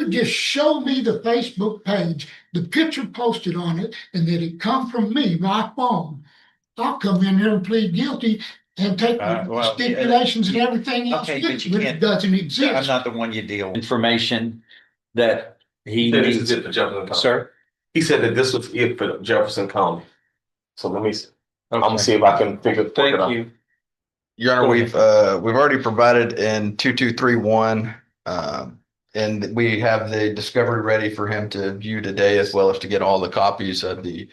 would just show me the Facebook page, the picture posted on it, and that it come from me, my phone, I'll come in here and plead guilty and take the stipulations and everything else. Okay, but you but can't. it doesn't exist. I'm not the one you deal with. Information that he This needs. is it for Jefferson County. Sir? He said that this was it for Jefferson County. So let me, I'm Okay. gonna see if I can figure it Thank out. you. Your Honor, we've already provided in 2231, and we have the discovery ready for him to view today, as well as to get all the copies of the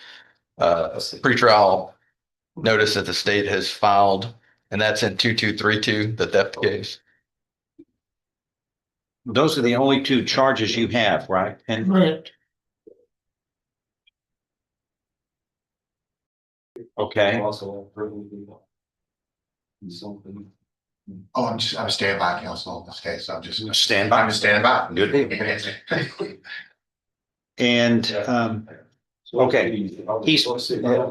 pretrial notice that the state has filed, and that's in 2232, the theft case. Those are the only two charges you have, right? And Correct. okay, Oh, I'm standby counsel in this case. I'm just stand by. I'm just standing by. Good. And okay, he's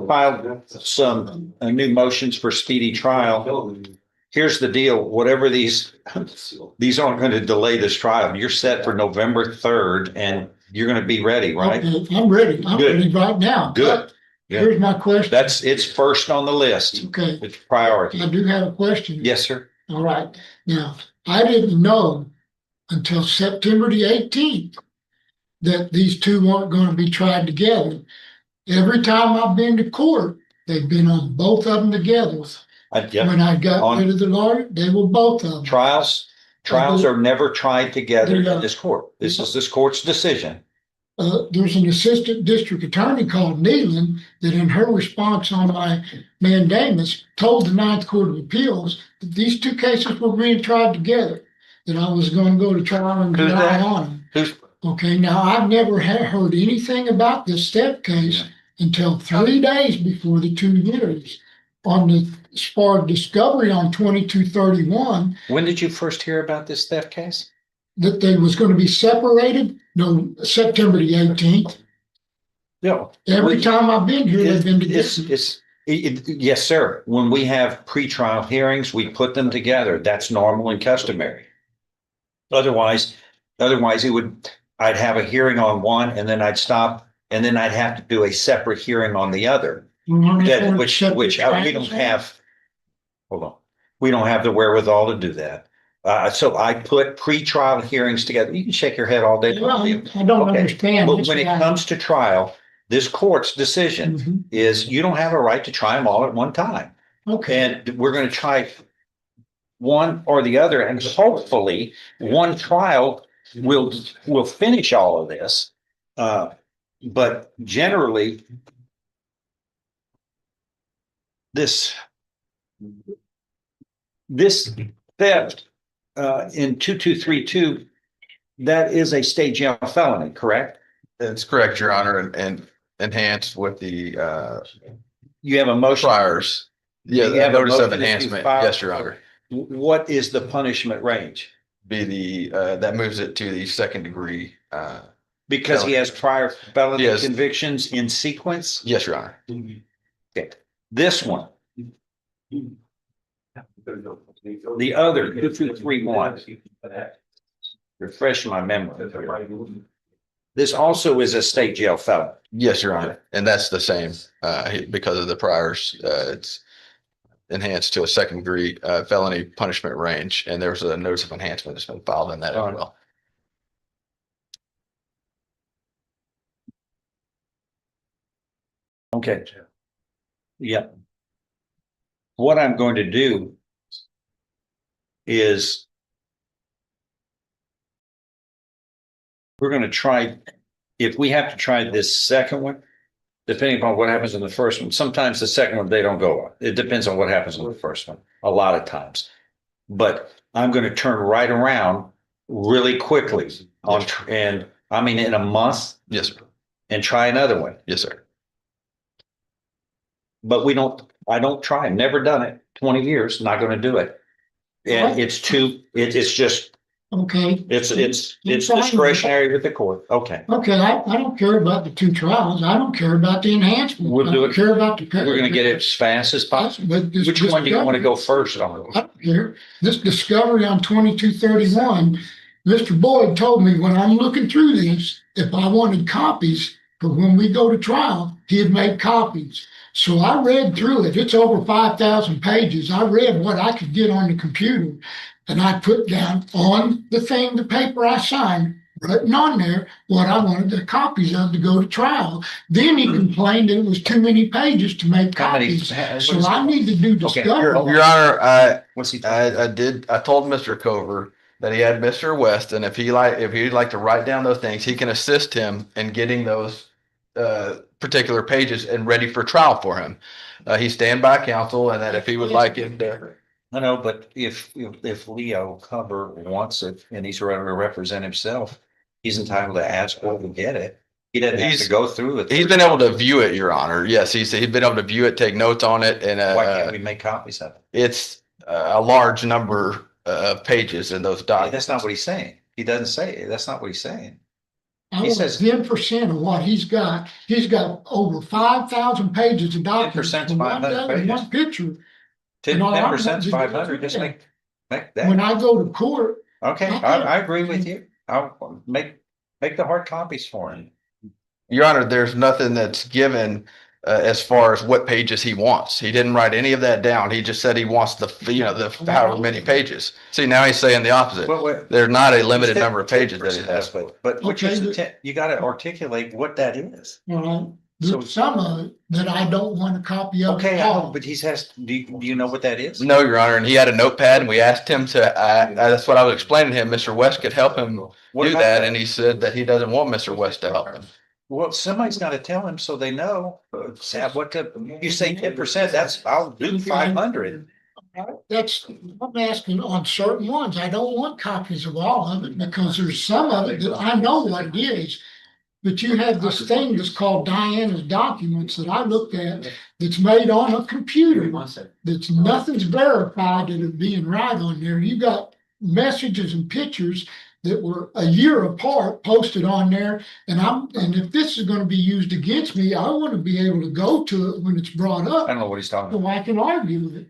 filed some new motions for speedy trial. Here's the deal, whatever these aren't going to delay this trial. You're set for November 3rd and you're going to be ready, right? Okay, I'm ready. I'm Good. ready right now. Good. But here's my question. It's first on the list. Okay, It's priority. I do have a question. Yes, sir. All right. Now, I didn't know until September the 18th that these two weren't going to be tried together. Every time I've been to court, they've been on both of them together. Yeah. When I got rid of the lawyer, they were both of them. Trials are never tried together in this court. This is this court's decision. There's an assistant district attorney called Nealon that in her response on my mandamus told the Ninth Court of Appeals that these two cases were being tried together, that I was going to go to trial and Who's rely that? on them. Who's Okay, now I've never heard anything about this theft case until 3 days before the 2 years. On the SPAR discovery on 2231, when did you first hear about this theft case? that they was going to be separated, no, September the 18th. No. Every time I've been here, they've been together. Yes, sir. When we have pretrial hearings, we put them together. That's normal and customary. Otherwise I'd have a hearing on one and then I'd stop and then I'd have to do a separate hearing on the other. Which we don't have. Hold on. We don't have the wherewithal to do that. So I put pretrial hearings together. You can shake your head all day. Well, I don't Okay. understand. But when it comes to trial, this court's decision Mhm. is you don't have a right to try them all at one time. Okay, And we're going to try one or the other, and hopefully one trial will finish all of this. But generally, this theft in 2232, that is a state jail felony, correct? That's correct, Your Honor, and enhanced with the You have a motion. priors. Yeah, You the have a notice of motion to enhancement. file- Yes, Your Honor. What is the punishment range? Be that moves it to the second degree. Because he has prior felony Yes. convictions in sequence? Yes, Your Honor. Okay. This one, the other 2231, refresh my memory. This also is a state jail felony. Yes, Your Honor. And that's the same, because of the priors, it's enhanced to a second degree, felony punishment range. And there's a notice of enhancement that's been filed in that as well. Okay. Yeah. What I'm going to do is we're going to try, if we have to try this second one, depending upon what happens in the first one, sometimes the second one, they don't go on. It depends on what happens in the first one, a lot of times. But I'm going to turn right around really quickly on, and I mean, in a month. Yes, sir. And try another one. Yes, sir. But I don't try, never done it, 20 years, not going to do it. And What? it's just, okay. it's fine. discretionary with the court. Okay. Okay, I don't care about the 2 trials. I don't care about the enhancement. We'll I do don't it. care about the. We're going to get it as fast as possible. But this Which one do you want to discovery- go first on? I don't care. This discovery on 2231 Mr. Boyd told me when I'm looking through this, if I wanted copies for when we go to trial, he'd make copies. So I read through it. It's over 5,000 pages. I read what I could get on the computer, and I put down on the thing, the paper I signed, written on there what I wanted the copies of to go to trial. Then he complained that it was too many pages to make How many- copies. what So is I it? need to do Okay, discovery. Your Honor, What's he? I told Mr. Cover that he had Mr. West, and if he'd like to write down those things, he can assist him in getting those particular pages and ready for trial for him. He's standby counsel, and that if he would like him to. I know, but if Leo Cover wants it and he's ready to represent himself, he's entitled to ask for it and get it. He doesn't have to go through it. He's been able to view it, Your Honor. Yes, he's been able to view it, take notes on it, and Why can't we make copies of it? it's a large number of pages in those documents. That's not what he's saying. He doesn't say it. That's not what he's saying. I He want says- 10% of what he's got. He's got over 5,000 pages of documents. 10% is from one 500 day, pages. one picture. 10% is 500. Just make When that. I go to court, Okay, I agree with you. I'll make the hard copies for him. Your Honor, there's nothing that's given as far as what pages he wants. He didn't write any of that down. He just said he wants the however many pages. See, now he's saying the opposite. But There's not a limited number of pages that he has. But which is Okay, the 10, you gotta articulate what that is. well, So- there's some of it that I don't want a copy of. Okay, at all. but do you know what that is? No, Your Honor, and he had a notepad, and we asked him to, that's what I was explaining to him. Mr. West could help him What do about that, and he said that he doesn't want Mr. West to help him. Well, somebody's gotta tell him so they know. Sam, you say 10%, I'll do 500. That's, I'm asking on certain ones. I don't want copies of all of it because there's some of it that I know what it is. But you have this thing that's called Diana's documents that I looked at that's made on a computer. That's nothing's verified that it being right on there. You got messages and pictures that were a year apart posted on there. And if this is gonna be used against me, I wanna be able to go to it when it's brought I up, don't know what he's talking so about. I can argue with it.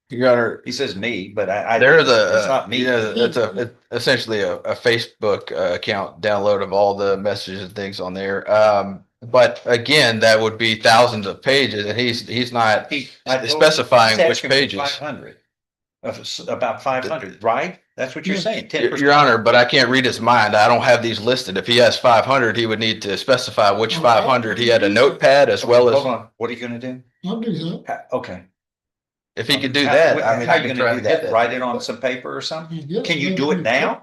Your Honor, He says me, but I. there's It's not me. it's essentially a Facebook account download of all the messages and things on there. But again, that would be thousands of pages, and he's not specifying which pages. 500. About 500, right? That's what you're saying, 10%. Your Honor, but I can't read his mind. I don't have these listed. If he has 500, he would need to specify which 500. He had a notepad as well Hold as, on, what are you gonna do? I'll do that. Okay. if he could do that, I mean, How I you can gonna try do to get that? that. Write it on some paper or something? Yeah, Can you do it now?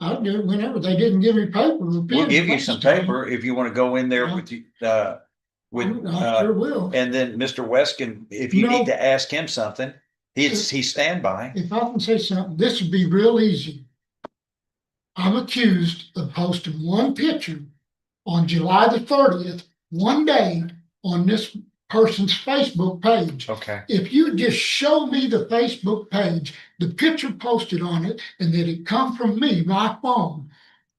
I'll do it whenever. They didn't give me paper. or We'll pen give you last some time. paper if you wanna go in there with you, I sure will. and then Mr. West can, if you need to ask him something, he's standby. If I can say something, this would be real easy. I'm accused of posting one picture on July the 30th, one day on this person's Facebook page. Okay. If you just show me the Facebook page, the picture posted on it, and that it come from me, my phone,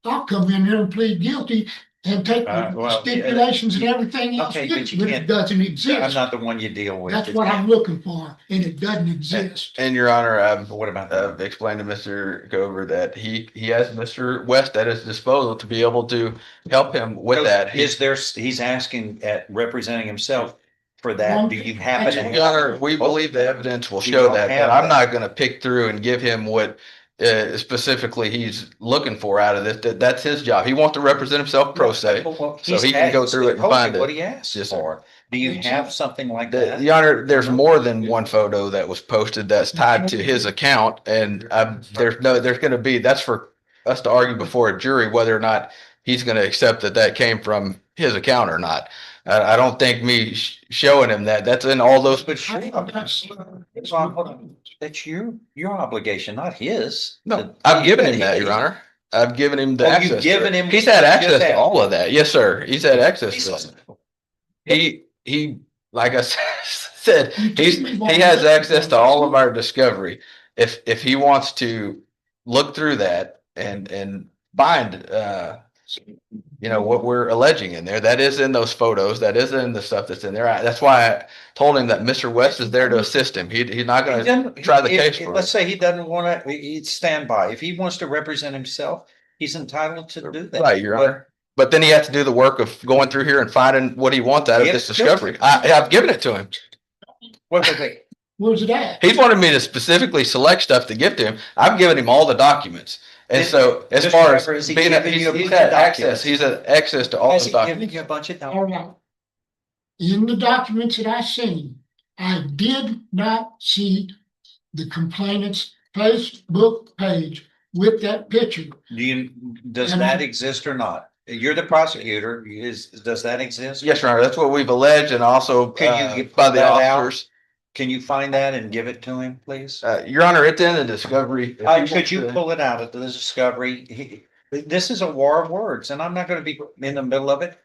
I'll come in here and plead guilty and take the Well, stipulations and everything else. Okay, with but it, you but can't- it doesn't I'm exist. not the one you deal with. That's what I'm looking for, and it doesn't exist. And Your Honor, But what about that? I've explained to Mr. Cover that he has Mr. West at his disposal to be able to help him with that. He's asking at representing himself for that. Do you happen to Your have? Honor, we believe the evidence will You show don't that, have but I'm that. not gonna pick through and give him what specifically he's looking for out of this. That's his job. He wants to represent himself pro se. Well, so he can go through it and told you find it. What he asked Yes, sir. for. Do you have something like that? Your Honor, there's more than one photo that was posted that's tied to his account, and there's gonna be, that's for us to argue before a jury whether or not he's gonna accept that came from his account or not. I don't think me showing him that's in all those. But sure. Hold on. That's your obligation, not his. No, I've given him that, Your Honor. I've given him the Oh, access. you've given to it. him- He's had access just to that. all of that. Yes, sir. He's had access to it. He, like I said, he has access to all of our discovery. If he wants to look through that and find you know, what we're alleging in there. That is in those photos. That is in the stuff that's in there. That's why I told him that Mr. West is there to assist him. He's not going to try the case for Let's us. say he doesn't want to, he'd stand by. If he wants to represent himself, he's entitled to do that. Right, Your But- Honor. But then he has to do the work of going through here and finding what he wants out of Yeah, this discovery. I've given it to him. What was it? Where's it at? He's wanted me to specifically select stuff to give to him. I've given him all the documents. And so as Mr. far as Weber, has he being, given you a he's bunch had of access, documents? he's had access to all Has the he given documents. you a bunch of All documents? right. In the documents that I seen, I did not see the complainant's Facebook page with that picture. Does And that I- exist or not? You're the prosecutor. Does that exist? Yes, Your Honor, that's what we've alleged and also Can you by pull the that out? officers. Can you find that and give it to him, please? Your Honor, it's in the discovery. Could you pull it out of the discovery? This is a war of words and I'm not gonna be in the middle of it.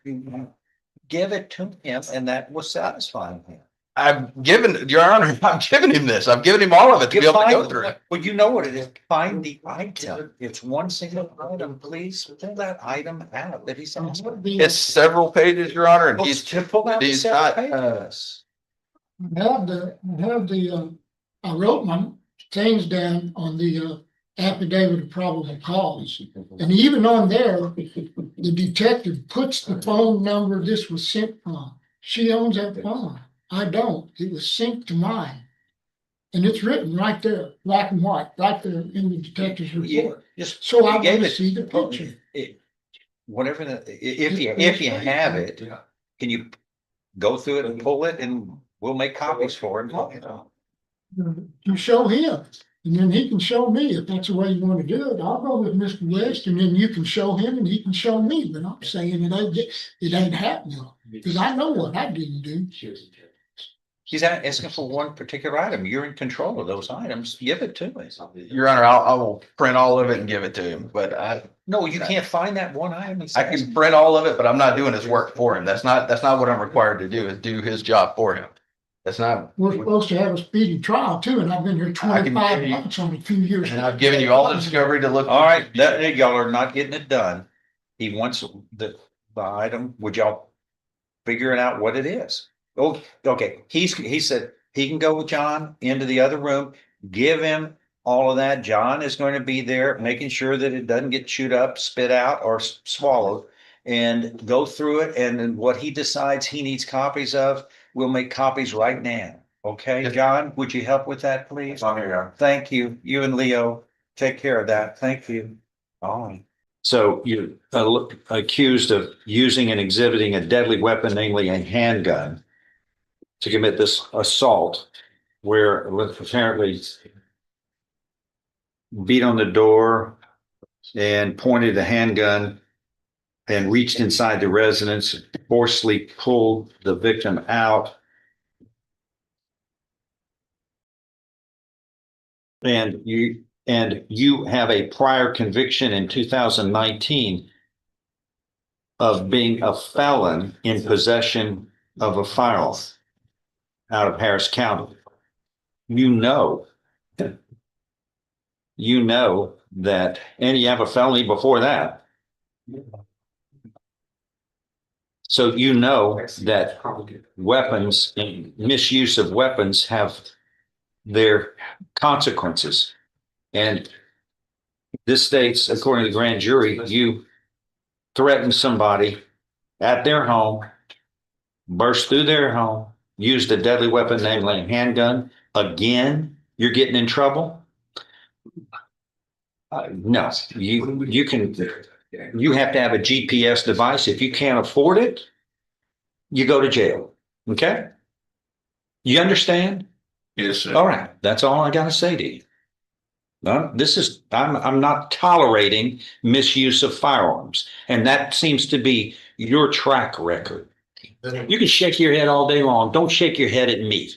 Give it to him and that will satisfy him. I've given, Your Honor, I've given him this. I've given him all of it to You be able to go find, through it. well, you know what it is. Find the item. It's one single item, please. Pull that item out that he's asking. It's several pages, Your Honor, and Well, he's, to pull out the he's separate not, pages. I wrote my things down on the affidavit of probable cause. And even on there, the detective puts the phone number this was sent from. She owns that phone. I don't. It was synced to mine. And it's written right there, black and white, right there in the detective's Yeah, report. just. So I you gave want to it- see the picture. Whatever if you have it, can you go through it and pull it and we'll make copies for him? To show him, and then he can show me if that's the way you want to do it. I'll go with Mr. West, and then you can show him and he can show me, but I'm saying it ain't happening, because I know what I didn't do. He's asking for one particular item. You're in control of those items. Give it to him. Your Honor, I will print all of it and give it to him, but No, you can't find that one item. He's I can asking. print all of it, but I'm not doing his work for him. That's not what I'm required to do, is do his job for him. That's not, We're supposed to have a speedy trial too, and I've been here I can 25 give you- months on a 2 years. and I've given you all the discovery to look. All right, y'all are not getting it done. He wants the item. Would y'all figure it out what it is? Oh, okay. He said he can go with John into the other room, give him all of that. John is going to be there, making sure that it doesn't get chewed up, spit out, or swallowed, and go through it. And then what he decides he needs copies of, we'll make copies right now. Okay, Yes. John, would you help with that, please? I'm here. Thank you. You and Leo, take care of that. Thank you. All right. So you're accused of using and exhibiting a deadly weapon, namely a handgun, to commit this assault, where apparently beat on the door and pointed the handgun and reached inside the residence, forcefully pulled the victim out. And you have a prior conviction in 2019 of being a felon in possession of a firearm out of Harris County. You know that, and you have a felony before that. So you know that weapons and misuse of weapons have their consequences. And this states, according to the grand jury, you threatened somebody at their home, burst through their home, used a deadly weapon, namely a handgun. Again, you're getting in trouble. No, you have to have a GPS device. If you can't afford it, you go to jail. Okay? You understand? Yes, sir. All right, that's all I gotta say to you. No, I'm not tolerating misuse of firearms, and that seems to be your track record. You can shake your head all day long. Don't shake your head at me.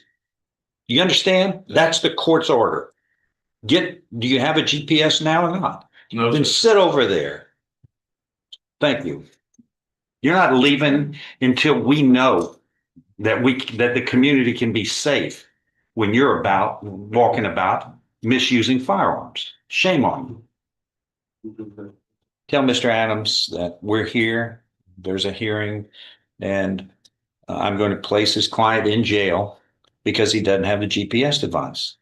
You understand? That's the court's order. Do you have a GPS now or not? No, Then sir. sit over there. Thank you. You're not leaving until we know that the community can be safe when you're walking about misusing firearms. Shame on you. tell Mr. Adams that we're here. There's a hearing and I'm going to place his client in jail because he doesn't have a GPS device.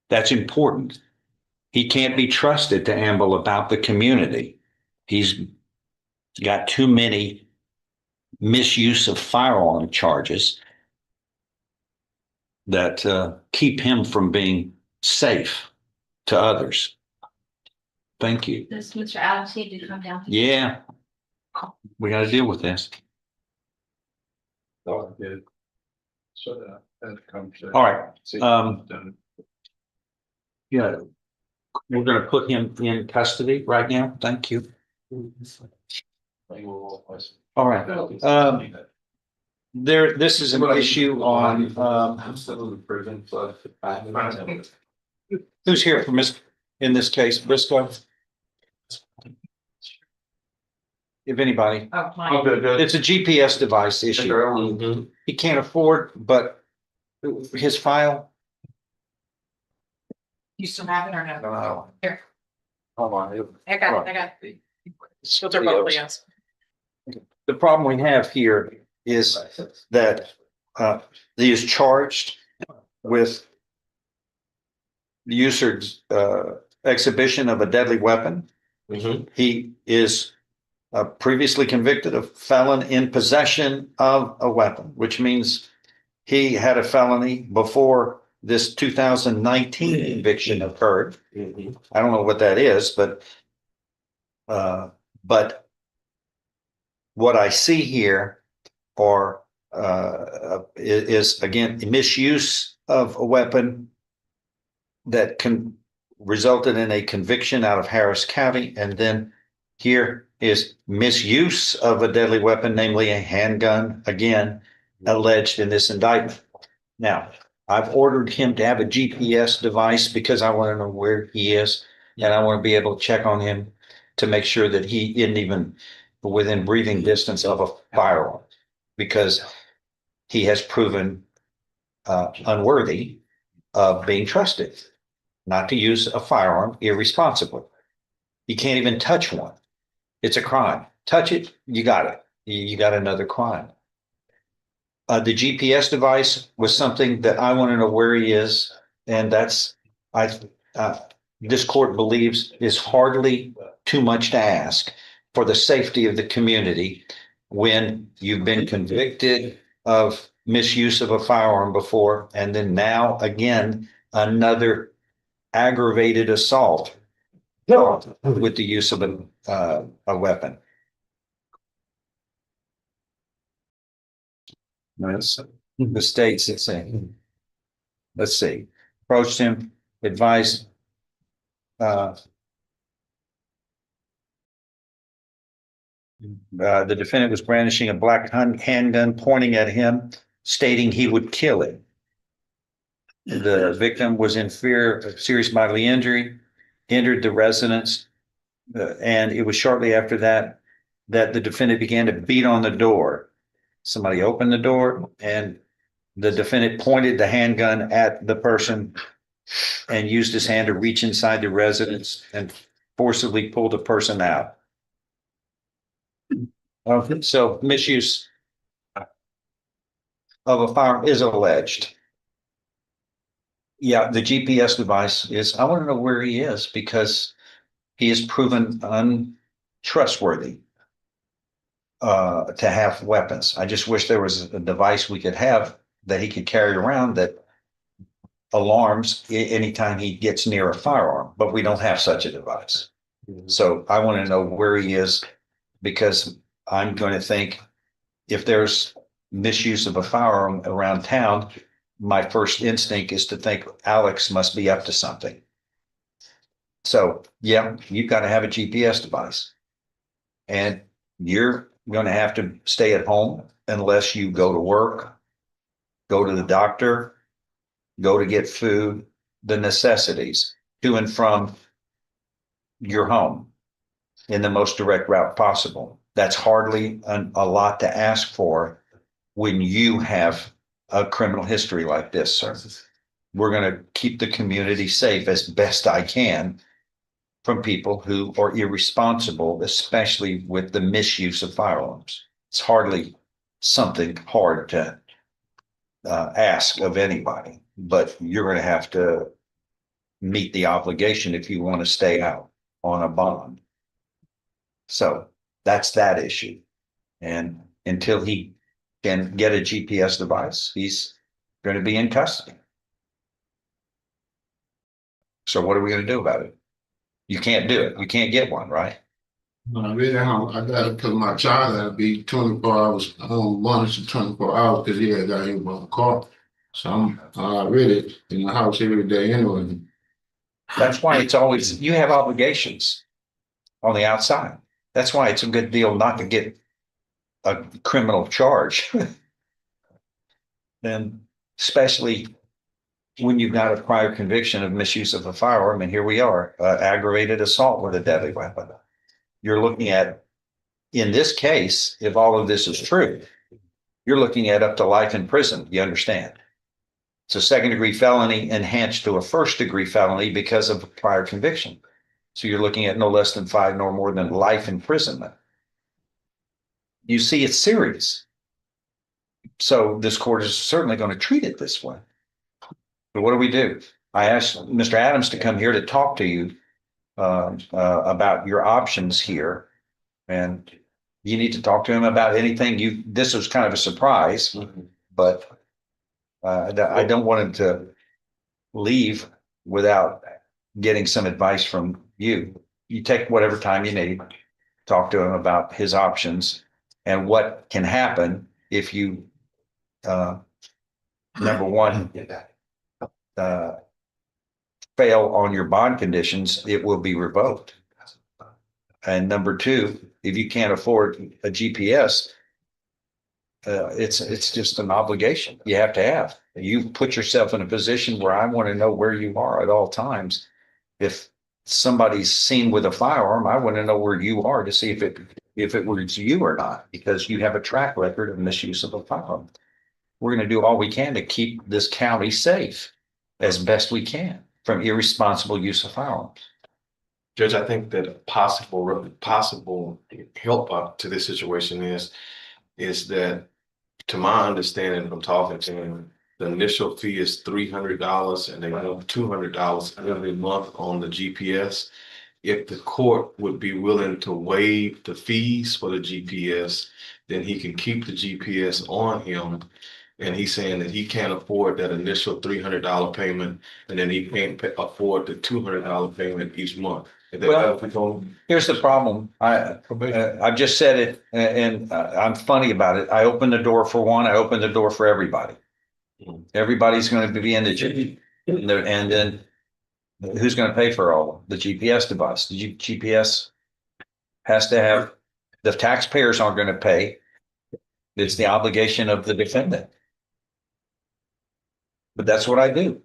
That's important. He can't be trusted to amble about the community. He's got too many misuse of firearm charges that keep him from being safe to others. Thank you. Does Mr. Adams need to come down? Yeah, we got to deal with this. Oh, yeah. So that comes. All right. Yeah, we're going to put him in custody right now. Thank you. All right. This is an issue on, I'm still in prison, so. who's here for in this case, Briscoe? If anybody, Oh, Oh, my. good. it's a GPS device issue. Mhm. He can't afford, but his file, You still have it or no? No. Here, Hold on. I got it, I got it. Those are both Leo's. the problem we have here is that he is charged with the use or exhibition of a deadly weapon. Mhm. He is previously convicted of felon in possession of a weapon, which means he had a felony before this 2019 conviction occurred. Mhm. I don't know what that is, but what I see here are is again misuse of a weapon that resulted in a conviction out of Harris County, and then here is misuse of a deadly weapon, namely a handgun, again alleged in this indictment. Now, I've ordered him to have a GPS device because I want to know where he is, and I want to be able to check on him to make sure that he isn't even within breathing distance of a firearm, because he has proven unworthy of being trusted, not to use a firearm irresponsibly. He can't even touch one. It's a crime. Touch it, you got it. You got another crime. The GPS device was something that I want to know where he is, and that's this court believes is hardly too much to ask for the safety of the community when you've been convicted of misuse of a firearm before, and then now again another aggravated assault with the use of a weapon. The states, let's see, approached him, advised the defendant was brandishing a black handgun, pointing at him, stating he would kill him. The victim was in fear of serious bodily injury, entered the residence, and it was shortly after that that the defendant began to beat on the door. Somebody opened the door, and the defendant pointed the handgun at the person and used his hand to reach inside the residence and forcibly pull the person out. So misuse of a firearm is alleged. Yeah, the GPS device is, I want to know where he is because he is proven untrustworthy to have weapons. I just wish there was a device we could have that he could carry around that alarms anytime he gets near a firearm, but we don't have such a device. So I want to know where he is because I'm going to think if there's misuse of a firearm around town, my first instinct is to think Alex must be up to something. So yeah, you've got to have a GPS device, and you're going to have to stay at home unless you go to work, go to the doctor, go to get food, the necessities to and from your home in the most direct route possible. That's hardly a lot to ask for when you have a criminal history like this, sir. We're going to keep the community safe as best I can. from people who are irresponsible, especially with the misuse of firearms. It's hardly something hard to ask of anybody, but you're going to have to meet the obligation if you want to stay out on a bond. So that's that issue. And until he can get a GPS device, he's going to be in custody. So what are we going to do about it? You can't do it. You can't get one, right? I really don't. I gotta put my child out, be 24 hours home, monitored 24 hours, cause he had got hit by a car. So I'm really in the house every day anyway. That's why it's always, you have obligations on the outside. That's why it's a good deal not to get a criminal charge. And especially when you've got a prior conviction of misuse of a firearm, and here we are, aggravated assault with a deadly weapon. You're looking at, in this case, if all of this is true, you're looking at up to life in prison, you understand? It's a second-degree felony enhanced to a first-degree felony because of a prior conviction. So you're looking at no less than 5 nor more than life imprisonment. You see, it's serious. So this court is certainly going to treat it this way. But what do we do? I asked Mr. Adams to come here to talk to you about your options here. And you need to talk to him about anything this was kind of a surprise, but I don't want him to leave without getting some advice from you. You take whatever time you need, talk to him about his options and what can happen if you, number one, fail on your bond conditions, it will be revoked. And number two, if you can't afford a GPS, it's just an obligation you have to have. You put yourself in a position where I want to know where you are at all times. If somebody's seen with a firearm, I want to know where you are to see if it was you or not, because you have a track record of misuse of a firearm. We're going to do all we can to keep this county safe as best we can from irresponsible use of firearms. Judge, I think that a possible help up to this situation is that, to my understanding from talking to him, the initial fee is $300 and they want $200 every month on the GPS. If the court would be willing to waive the fees for the GPS, then he can keep the GPS on him. And he's saying that he can't afford that initial $300 payment, and then he can't afford the $200 payment each month. Well, here's the problem. I've just said it, and I'm funny about it. I open the door for one. I open the door for everybody. Everybody's going to be indigent, and then who's going to pay for all the GPS device? The GPS has to have, the taxpayers aren't going to pay. It's the obligation of the defendant. But that's what I do.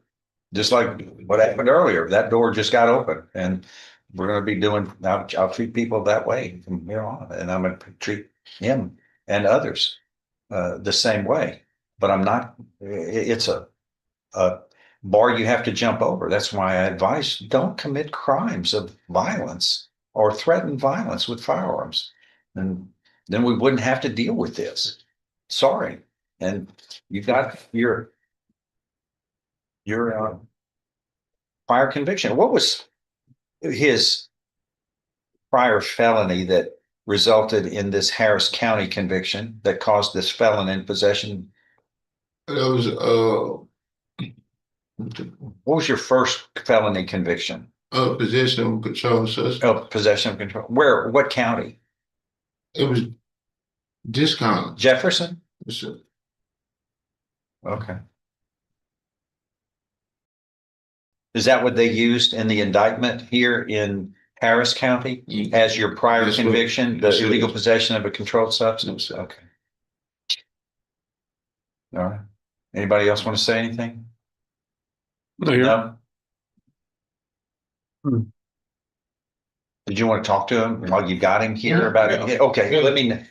Just like what happened earlier, that door just got open, and we're going to be doing, I'll treat people that way from here on, and I'm going to treat him and others the same way. But I'm not, it's a bar you have to jump over. That's why I advise, don't commit crimes of violence or threaten violence with firearms. And then we wouldn't have to deal with this. Sorry. And you've got your prior conviction. What was his prior felony that resulted in this Harris County conviction that caused this felon in possession? It was What was your first felony conviction? possession of control system. Oh, possession of control. Where? What county? It was discount. Jefferson? Okay. Is that what they used in the indictment here in Harris County as your prior Yes, conviction, the yes, it illegal is. possession of a controlled substance? Okay. All right. Anybody else want to say anything? No? Did you want to talk to him while you got him here Yeah, about yeah. it? Okay, Yeah. let me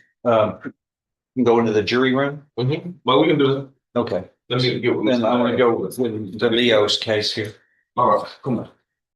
go into the jury room. Well, we can do that. Okay. Let me get. Then I want to go with the Leo's case here. All right, come on.